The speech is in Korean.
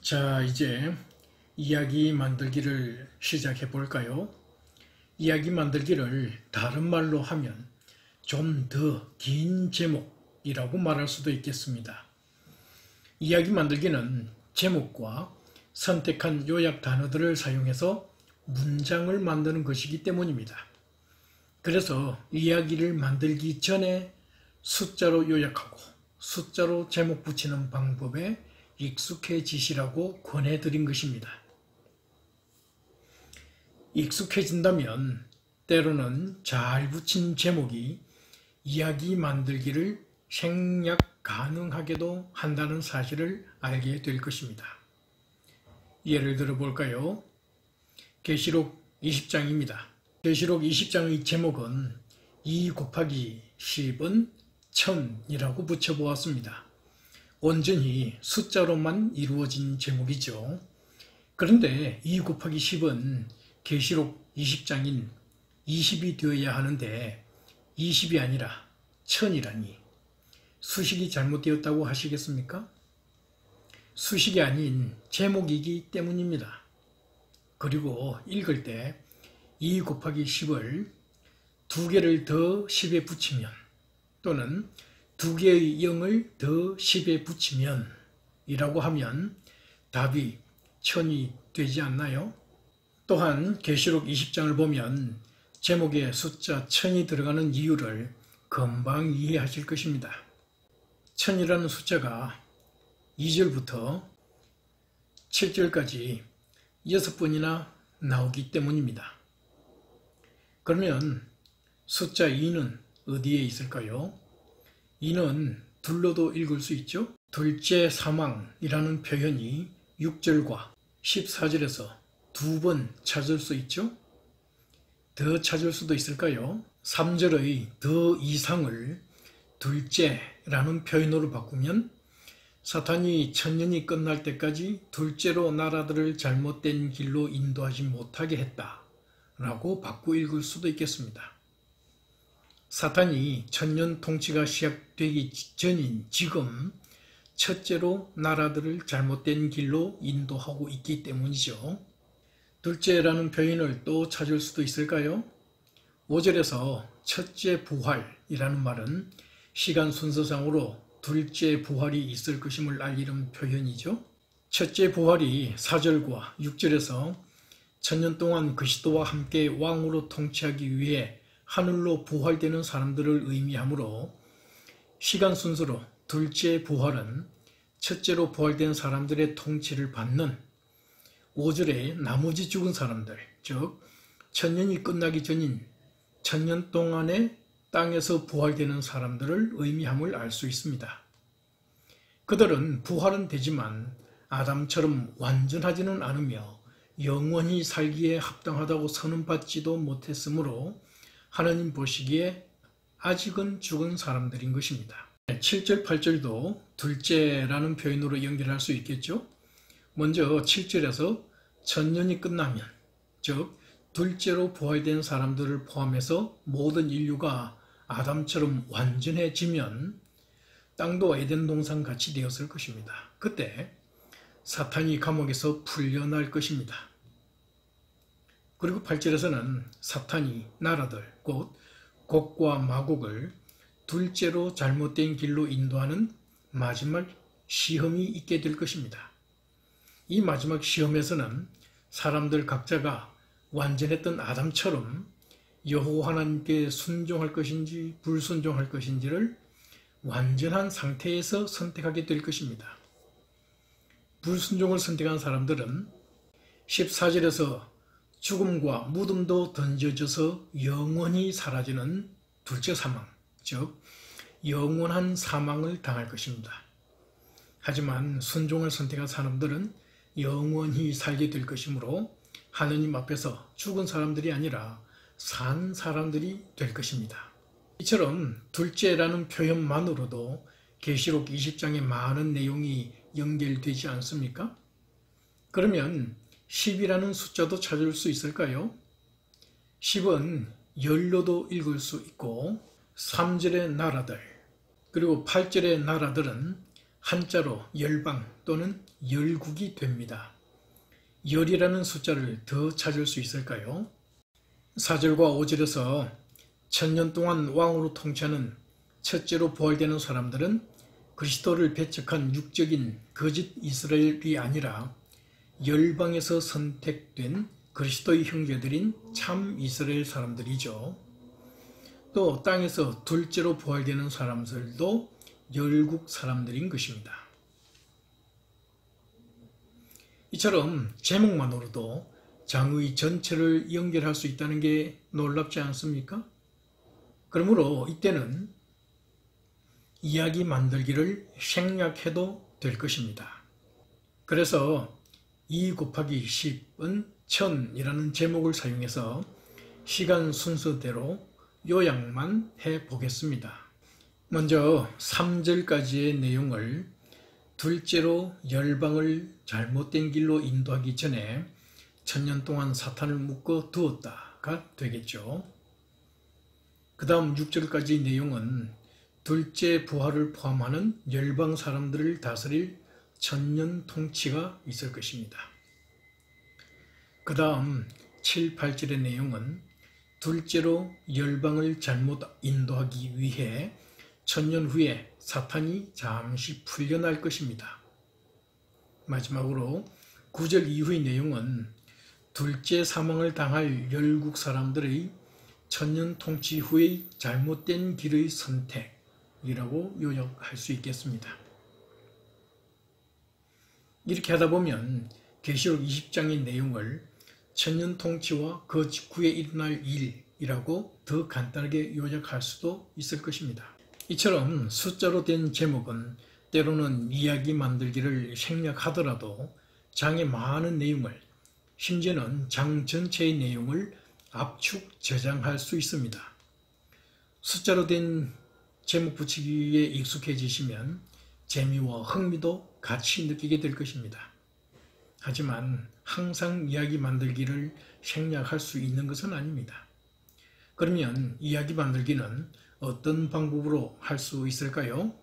자, 이제 이야기 만들기를 시작해 볼까요? 이야기 만들기를 다른 말로 하면 좀 더 긴 제목이라고 말할 수도 있겠습니다. 이야기 만들기는 제목과 선택한 요약 단어들을 사용해서 문장을 만드는 것이기 때문입니다. 그래서 이야기를 만들기 전에 숫자로 요약하고 숫자로 제목 붙이는 방법에 익숙해지시라고 권해드린 것입니다. 익숙해진다면 때로는 잘 붙인 제목이 이야기 만들기를 생략 가능하게도 한다는 사실을 알게 될 것입니다. 예를 들어 볼까요? 계시록 20장입니다. 계시록 20장의 제목은 2 곱하기 10은 1000이라고 붙여보았습니다. 온전히 숫자로만 이루어진 제목이죠. 그런데 2 곱하기 10은 계시록 20장인 20이 되어야 하는데 20이 아니라 1000이라니 수식이 잘못되었다고 하시겠습니까? 수식이 아닌 제목이기 때문입니다. 그리고 읽을 때 2 곱하기 10을 2개를 더 10에 붙이면 또는 2개의 0을 더 10에 붙이면 이라고 하면 답이 1000이 되지 않나요? 또한 계시록 20장을 보면 제목에 숫자 1000이 들어가는 이유를 금방 이해하실 것입니다. 1000이라는 숫자가 2절부터 7절까지 6번이나 나오기 때문입니다. 그러면 숫자 2는 어디에 있을까요? 2는 둘로도 읽을 수 있죠. 둘째 사망이라는 표현이 6절과 14절에서 2번 찾을 수 있죠. 더 찾을 수도 있을까요? 3절의 더 이상을 둘째라는 표현으로 바꾸면 사탄이 천년이 끝날 때까지 둘째로 나라들을 잘못된 길로 인도하지 못하게 했다 라고 바꾸 읽을 수도 있겠습니다. 사탄이 천년 통치가 시작되기 전인 지금 첫째로 나라들을 잘못된 길로 인도하고 있기 때문이죠. 둘째라는 표현을 또 찾을 수도 있을까요? 5절에서 첫째 부활이라는 말은 시간 순서상으로 둘째 부활이 있을 것임을 알리는 표현이죠. 첫째 부활이 4절과 6절에서 천년 동안 그리스도와 함께 왕으로 통치하기 위해 하늘로 부활되는 사람들을 의미하므로 시간 순서로 둘째 부활은 첫째로 부활된 사람들의 통치를 받는 5절에 나머지 죽은 사람들, 즉 천년이 끝나기 전인 천년 동안에 땅에서 부활되는 사람들을 의미함을 알 수 있습니다. 그들은 부활은 되지만 아담처럼 완전하지는 않으며 영원히 살기에 합당하다고 선언받지도 못했으므로 하나님 보시기에 아직은 죽은 사람들인 것입니다. 7절, 8절도 둘째라는 표현으로 연결할 수 있겠죠. 먼저 7절에서 천년이 끝나면, 즉 둘째로 부활된 사람들을 포함해서 모든 인류가 아담처럼 완전해지면 땅도 에덴 동산 같이 되었을 것입니다. 그때 사탄이 감옥에서 풀려날 것입니다. 그리고 8절에서는 사탄이 나라들, 곧 곡과 마곡을 둘째로 잘못된 길로 인도하는 마지막 시험이 있게 될 것입니다. 이 마지막 시험에서는 사람들 각자가 완전했던 아담처럼 여호와 하나님께 순종할 것인지 불순종할 것인지를 완전한 상태에서 선택하게 될 것입니다. 불순종을 선택한 사람들은 14절에서 죽음과 무덤도 던져져서 영원히 사라지는 둘째 사망, 즉 영원한 사망을 당할 것입니다. 하지만 순종을 선택한 사람들은 영원히 살게 될 것이므로 하느님 앞에서 죽은 사람들이 아니라 산 사람들이 될 것입니다. 이처럼 둘째라는 표현만으로도 계시록 20장의 많은 내용이 연결되지 않습니까? 그러면 10이라는 숫자도 찾을 수 있을까요? 10은 열로도 읽을 수 있고 3절의 나라들 그리고 8절의 나라들은 한자로 열방 또는 열국이 됩니다. 열이라는 숫자를 더 찾을 수 있을까요? 4절과 5절에서 천년 동안 왕으로 통치하는 첫째로 부활되는 사람들은 그리스도를 배척한 육적인 거짓 이스라엘이 아니라 열방에서 선택된 그리스도의 형제들인 참 이스라엘 사람들이죠. 또 땅에서 둘째로 부활되는 사람들도 열국 사람들인 것입니다. 이처럼 제목만으로도 장의 전체를 연결할 수 있다는 게 놀랍지 않습니까? 그러므로 이때는 이야기 만들기를 생략해도 될 것입니다. 그래서 2 곱하기 10은 1000이라는 제목을 사용해서 시간 순서대로 요약만 해보겠습니다. 먼저 3절까지의 내용을 둘째로 열방을 잘못된 길로 인도하기 전에 1000년 동안 사탄을 묶어 두었다가 되겠죠. 그 다음 6절까지 내용은 둘째 부활을 포함하는 열방 사람들을 다스릴 천년 통치가 있을 것입니다. 그 다음 7, 8절의 내용은 둘째로 열방을 잘못 인도하기 위해 천년 후에 사탄이 잠시 풀려날 것입니다. 마지막으로 9절 이후의 내용은 둘째 사망을 당할 열국 사람들의 천년 통치 후의 잘못된 길의 선택이라고 요약할 수 있겠습니다. 이렇게 하다 보면 계시록 20장의 내용을 천년 통치와 그 직후에 일어날 일이라고 더 간단하게 요약할 수도 있을 것입니다. 이처럼 숫자로 된 제목은 때로는 이야기 만들기를 생략하더라도 장의 많은 내용을, 심지어는 장 전체의 내용을 압축 저장할 수 있습니다. 숫자로 된 제목 붙이기에 익숙해지시면 재미와 흥미도 같이 느끼게 될 것입니다. 하지만 항상 이야기 만들기를 생략할 수 있는 것은 아닙니다. 그러면 이야기 만들기는 어떤 방법으로 할 수 있을까요?